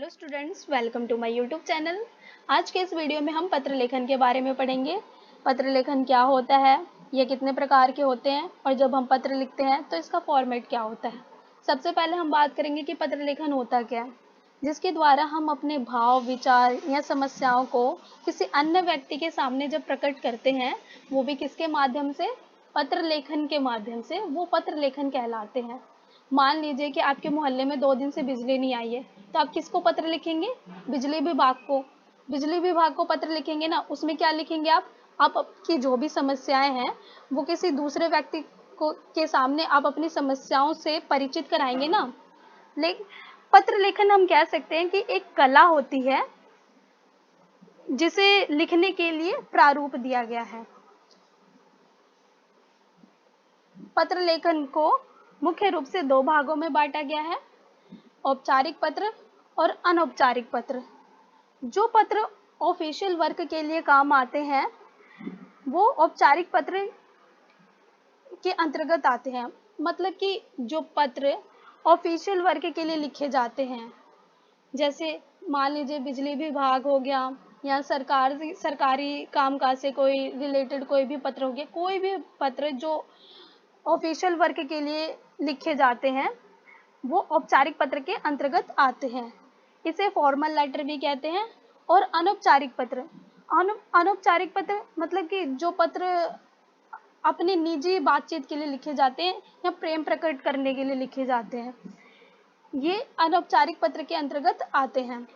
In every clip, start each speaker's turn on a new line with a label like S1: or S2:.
S1: Hello students, welcome to my YouTube channel. आज के इस वीडियो में हम पत्र लेखन के बारे में पढ़ेंगे। पत्र लेखन क्या होता है, ये कितने प्रकार के होते हैं और जब हम पत्र लिखते हैं तो इसका फॉर्मेट क्या होता है। सबसे पहले हम बात करेंगे कि पत्र लेखन होता क्या है, जिसके द्वारा हम अपने भाव, विचार या समस्याओं को किसी अन्य व्यक्ति के सामने जब प्रकट करते हैं, वो भी किसके माध्यम से, पत्र लेखन के माध्यम से, वो पत्र लेखन कहलाते हैं। मान लीजिए कि आपके मोहल्ले में 2 दिन से बिजली नहीं आई है, तो आप किसको पत्र लिखेंगे? बिजली विभाग को। बिजली विभाग को पत्र लिखेंगे ना, उसमें क्या लिखेंगे आप आपकी जो भी समस्याएं हैं वो किसी दूसरे व्यक्ति को के सामने आप अपनी समस्याओं से परिचित कराएंगे ना। लेकिन पत्र लेखन हम कह सकते हैं कि एक कला होती है जिसे लिखने के लिए प्रारूप दिया गया है। पत्र लेखन को मुख्य रूप से 2 भागों में बांटा गया है, औपचारिक पत्र और अनौपचारिक पत्र। जो पत्र ऑफिशियल वर्क के लिए काम आते हैं वो औपचारिक पत्र के अंतर्गत आते हैं। मतलब कि जो पत्र ऑफिशियल वर्क के लिए लिखे जाते हैं, जैसे मान लीजिए बिजली विभाग हो गया या सरकारी कामकाज से कोई रिलेटेड कोई भी पत्र हो गया, कोई भी पत्र जो ऑफिशियल वर्क के लिए लिखे जाते हैं वो औपचारिक पत्र के अंतर्गत आते हैं। इसे फॉर्मल लेटर भी कहते हैं। और अनौपचारिक पत्र, अनौपचारिक पत्र मतलब कि जो पत्र अपनी निजी बातचीत के लिए लिखे जाते हैं या प्रेम प्रकट करने के लिए लिखे जाते हैं, ये अनौपचारिक पत्र के अंतर्गत आते हैं,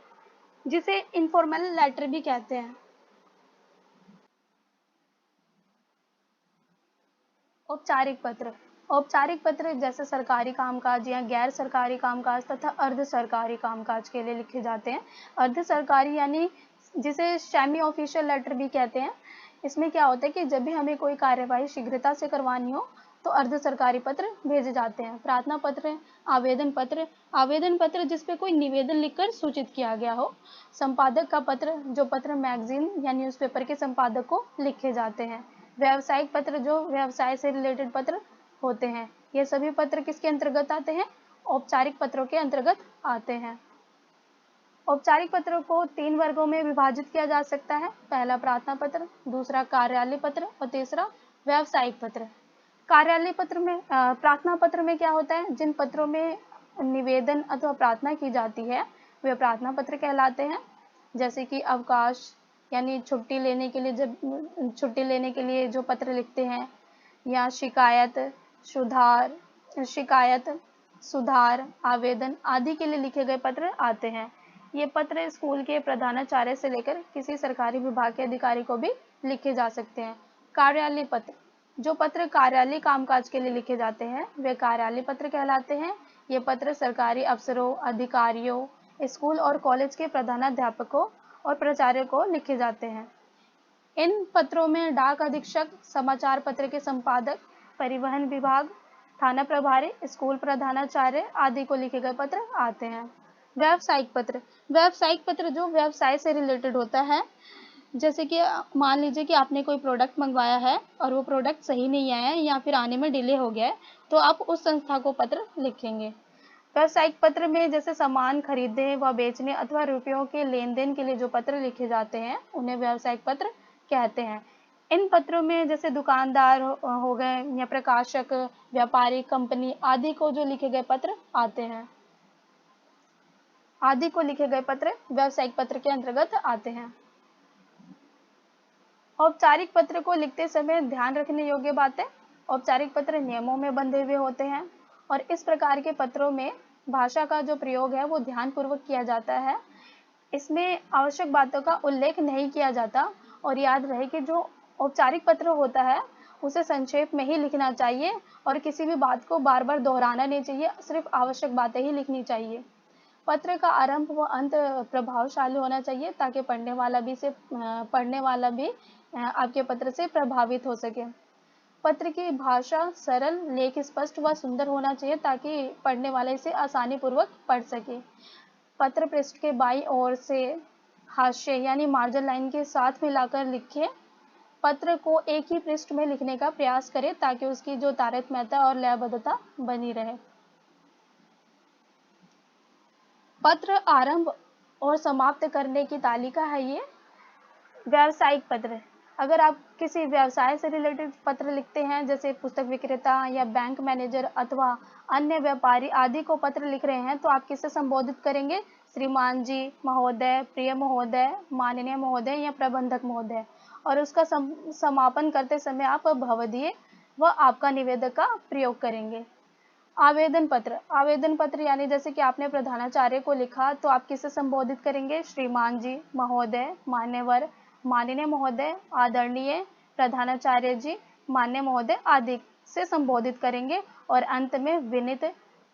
S1: जिसे इनफॉर्मल लेटर भी कहते हैं। औपचारिक पत्र, औपचारिक पत्र जैसे सरकारी कामकाज या गैर सरकारी कामकाज तथा अर्ध सरकारी कामकाज के लिए लिखे जाते हैं। अर्ध सरकारी यानी जिसे सेमी ऑफिशियल लेटर भी कहते हैं। इसमें क्या होता है कि जब भी हमें कोई कार्यवाही शीघ्रता से करवानी हो तो अर्ध सरकारी पत्र भेजे जाते हैं। प्रार्थना पत्र, आवेदन पत्र, आवेदन पत्र जिस पे कोई निवेदन लिखकर सूचित किया गया हो। संपादक का पत्र, जो पत्र मैगजीन या न्यूज़पेपर के संपादक को लिखे जाते हैं। व्यावसायिक पत्र, जो व्यवसाय से रिलेटेड पत्र होते हैं। ये सभी पत्र किसके अंतर्गत आते हैं? औपचारिक पत्रों के अंतर्गत आते हैं। औपचारिक पत्रों को 3 वर्गों में विभाजित किया जा सकता है। पहला प्रार्थना पत्र, दूसरा कार्यालय पत्र और तीसरा व्यावसायिक पत्र। कार्यालय पत्र में प्रार्थना पत्र में क्या होता है, जिन पत्रों में निवेदन अथवा प्रार्थना की जाती है वे प्रार्थना पत्र कहलाते हैं। जैसे कि अवकाश यानी छुट्टी लेने के लिए, जब छुट्टी लेने के लिए जो पत्र लिखते हैं, या शिकायत, सुधार, आवेदन आदि के लिए लिखे गए पत्र आते हैं। ये पत्र स्कूल के प्रधानाचार्य से लेकर किसी सरकारी विभाग के अधिकारी को भी लिखे जा सकते हैं। कार्यालय पत्र, जो पत्र कार्यालय कामकाज के लिए लिखे जाते हैं वे कार्यालय पत्र कहलाते हैं। ये पत्र सरकारी अफसरों, अधिकारियों, स्कूल और कॉलेज के प्रधानाध्यापकों और प्राचार्य को लिखे जाते हैं। इन पत्रों में डाक अधीक्षक, समाचार पत्र के संपादक, परिवहन विभाग, थाना प्रभारी, स्कूल प्रधानाचार्य आदि को लिखे गए पत्र आते हैं। व्यावसायिक पत्र, व्यावसायिक पत्र जो व्यवसाय से रिलेटेड होता है। जैसे कि मान लीजिए कि आपने कोई प्रोडक्ट मंगवाया है और वो प्रोडक्ट सही नहीं आया है या फिर आने में डिले हो गया है, तो आप उस संस्था को पत्र लिखेंगे। व्यावसायिक पत्र में जैसे सामान खरीदने व बेचने अथवा रुपयों के लेन देन के लिए जो पत्र लिखे जाते हैं उन्हें व्यावसायिक पत्र कहते हैं। इन पत्रों में जैसे दुकानदार हो गए या प्रकाशक, व्यापारी, कंपनी आदि को जो लिखे गए पत्र आते हैं, आदि को लिखे गए पत्र व्यावसायिक पत्र के अंतर्गत आते हैं। औपचारिक पत्र को लिखते समय ध्यान रखने योग्य बातें। औपचारिक पत्र नियमों में बंधे हुए होते हैं और इस प्रकार के पत्रों में भाषा का जो प्रयोग है वो ध्यानपूर्वक किया जाता है। इसमें आवश्यक बातों का उल्लेख नहीं किया जाता। और याद रहे कि जो औपचारिक पत्र होता है उसे संक्षेप में ही लिखना चाहिए और किसी भी बात को बार बार दोहराना नहीं चाहिए, सिर्फ आवश्यक बातें ही लिखनी चाहिए। पत्र का आरंभ व अंत प्रभावशाली होना चाहिए ताकि पढ़ने वाला भी आपके पत्र से प्रभावित हो सके। पत्र की भाषा सरल, लेख स्पष्ट व सुंदर होना चाहिए ताकि पढ़ने वाला इसे आसानी पूर्वक पढ़ सके। पत्र पृष्ठ के बाईं ओर से हाशिए यानी मार्जिन लाइन के साथ मिलाकर लिखें। पत्र को एक ही पृष्ठ में लिखने का प्रयास करें ताकि उसकी जो तारतम्यता और लयबद्धता बनी रहे। पत्र आरंभ और समाप्त करने की तालिका है ये व्यावसायिक पत्र। अगर आप किसी व्यवसाय से रिलेटेड पत्र लिखते हैं, जैसे पुस्तक विक्रेता या बैंक मैनेजर अथवा अन्य व्यापारी आदि को पत्र लिख रहे हैं, तो आप किससे संबोधित करेंगे? श्रीमान जी, महोदय, प्रिय महोदय, माननीय महोदय या प्रबंधक महोदय। और उसका समापन करते समय आप भवदीय व आपका निवेदक का प्रयोग करेंगे। आवेदन पत्र। आवेदन पत्र यानी जैसे कि आपने प्रधानाचार्य को लिखा, तो आप किससे संबोधित करेंगे? श्रीमान जी, महोदय, मान्यवर, माननीय महोदय, आदरणीय प्रधानाचार्य जी, मान्य महोदय आदि से संबोधित करेंगे। और अंत में विनीत,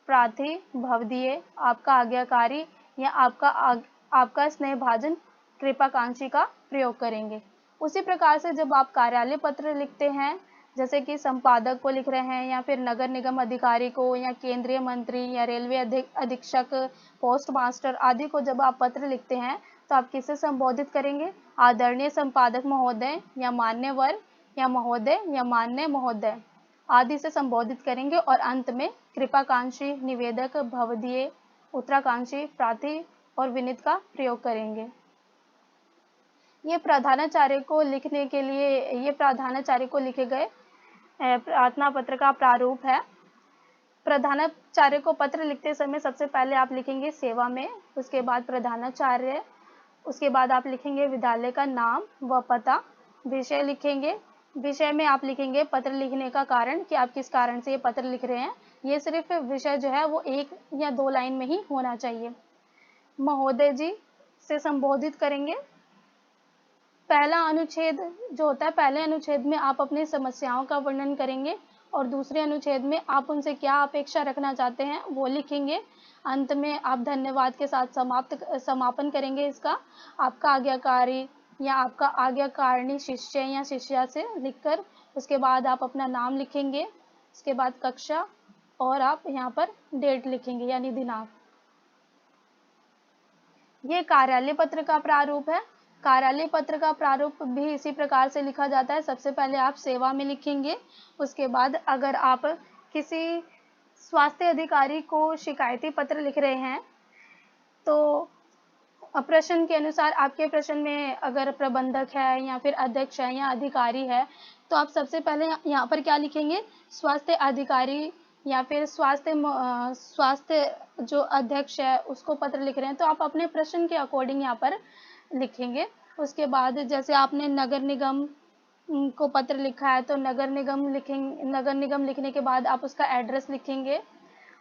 S1: प्रार्थी, भवदीय, आपका आज्ञाकारी या आपका स्नेहभाजन, कृपाकांक्षी का प्रयोग करेंगे। उसी प्रकार से जब आप कार्यालय पत्र लिखते हैं, जैसे कि संपादक को लिख रहे हैं या फिर नगर निगम अधिकारी को या केंद्रीय मंत्री या रेलवे अधीक्षक, पोस्ट मास्टर आदि को जब आप पत्र लिखते हैं, तो आप किससे संबोधित करेंगे? आदरणीय संपादक महोदय या मान्यवर या महोदय या मान्य महोदय आदि से संबोधित करेंगे। और अंत में कृपाकांक्षी, निवेदक, भवदीय, उत्तराकांक्षी, प्रार्थी और विनीत का प्रयोग करेंगे। ये प्रधानाचार्य को लिखने के लिए, ये प्रधानाचार्य को लिखे गए प्रार्थना पत्र का प्रारूप है। प्रधानाचार्य को पत्र लिखते समय सबसे पहले आप लिखेंगे सेवा में, उसके बाद प्रधानाचार्य, उसके बाद आप लिखेंगे विद्यालय का नाम व पता, विषय लिखेंगे। विषय में आप लिखेंगे पत्र लिखने का कारण, कि आप किस कारण से ये पत्र लिख रहे हैं। ये सिर्फ विषय जो है वो 1 या 2 लाइन में ही होना चाहिए। महोदय जी से संबोधित करेंगे। पहला अनुच्छेद जो होता है, पहले अनुच्छेद में आप अपनी समस्याओं का वर्णन करेंगे और दूसरे अनुच्छेद में आप उनसे क्या अपेक्षा रखना चाहते हैं वो लिखेंगे। अंत में आप धन्यवाद के साथ समापन करेंगे इसका। आपका आज्ञाकारी या आपका आज्ञाकारिणी शिष्य या शिष्या से लिखकर उसके बाद आप अपना नाम लिखेंगे, उसके बाद कक्षा और आप यहाँ पर डेट लिखेंगे यानी दिनांक। ये कार्यालय पत्र का प्रारूप है। कार्यालय पत्र का प्रारूप भी इसी प्रकार से लिखा जाता है। सबसे पहले आप सेवा में लिखेंगे, उसके बाद अगर आप किसी स्वास्थ्य अधिकारी को शिकायती पत्र लिख रहे हैं, तो प्रश्न के अनुसार आपके प्रश्न में अगर प्रबंधक है या फिर अध्यक्ष है या अधिकारी है, तो आप सबसे पहले यहाँ पर क्या लिखेंगे? स्वास्थ्य अधिकारी या फिर स्वास्थ्य जो अध्यक्ष है उसको पत्र लिख रहे हैं, तो आप अपने प्रश्न के अकॉर्डिंग यहाँ पर लिखेंगे। उसके बाद जैसे आपने नगर निगम को पत्र लिखा है, तो नगर निगम लिखने के बाद आप उसका एड्रेस लिखेंगे।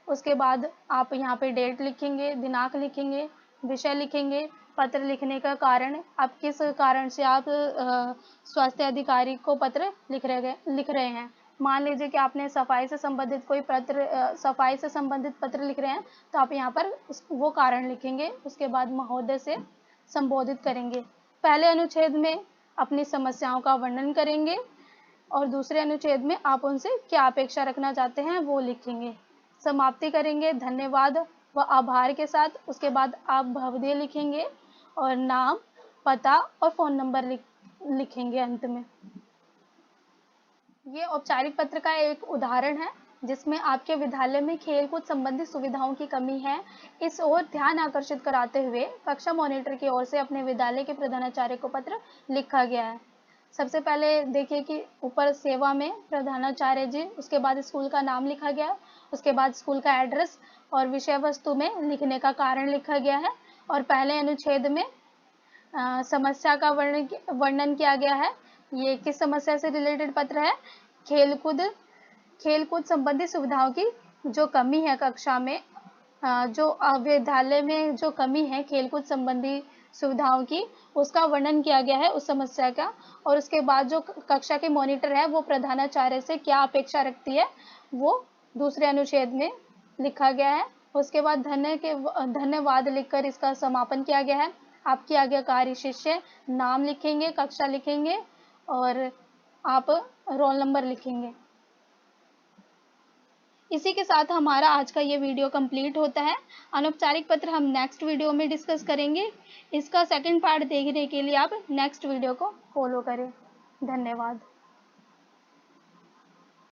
S1: उसके बाद आप यहाँ पे डेट लिखेंगे, दिनांक लिखेंगे, विषय लिखेंगे, पत्र लिखने का कारण, आप किस कारण से आप स्वास्थ्य अधिकारी को पत्र लिख रहे हैं। मान लीजिए कि आपने सफाई से संबंधित पत्र लिख रहे हैं, तो आप यहाँ पर वो कारण लिखेंगे। उसके बाद महोदय से संबोधित करेंगे। पहले अनुच्छेद में अपनी समस्याओं का वर्णन करेंगे और दूसरे अनुच्छेद में आप उनसे क्या अपेक्षा रखना चाहते हैं वो लिखेंगे। समाप्ति करेंगे धन्यवाद व आभार के साथ। उसके बाद आप भवदीय लिखेंगे और नाम, पता और फ़ोन नंबर लिखेंगे अंत में। ये औपचारिक पत्र का एक उदाहरण है जिसमें आपके विद्यालय में खेलकूद संबंधी सुविधाओं की कमी है, इस ओर ध्यान आकर्षित कराते हुए कक्षा मॉनिटर की ओर से अपने विद्यालय के प्रधानाचार्य को पत्र लिखा गया है। सबसे पहले देखिए कि ऊपर सेवा में प्रधानाचार्य जी, उसके बाद स्कूल का नाम लिखा गया, उसके बाद स्कूल का एड्रेस और विषय वस्तु में लिखने का कारण लिखा गया है। और पहले अनुच्छेद में समस्या का वर्णन किया गया है। ये किस समस्या से रिलेटेड पत्र है? खेलकूद संबंधी सुविधाओं की जो कमी है कक्षा में, जो विद्यालय में जो कमी है खेलकूद संबंधी सुविधाओं की, उसका वर्णन किया गया है उस समस्या का। और उसके बाद जो कक्षा के मॉनिटर है वो प्रधानाचार्य से क्या अपेक्षा रखती है वो दूसरे अनुच्छेद में लिखा गया है। उसके बाद धन्यवाद लिखकर इसका समापन किया गया है। आपकी आज्ञाकारी शिष्य, नाम लिखेंगे, कक्षा लिखेंगे और आप रोल नंबर लिखेंगे। इसी के साथ हमारा आज का ये वीडियो कंप्लीट होता है। अनौपचारिक पत्र हम नेक्स्ट वीडियो में डिस्कस करेंगे। इसका सेकंड पार्ट देखने के लिए आप नेक्स्ट वीडियो को फॉलो करें। धन्यवाद।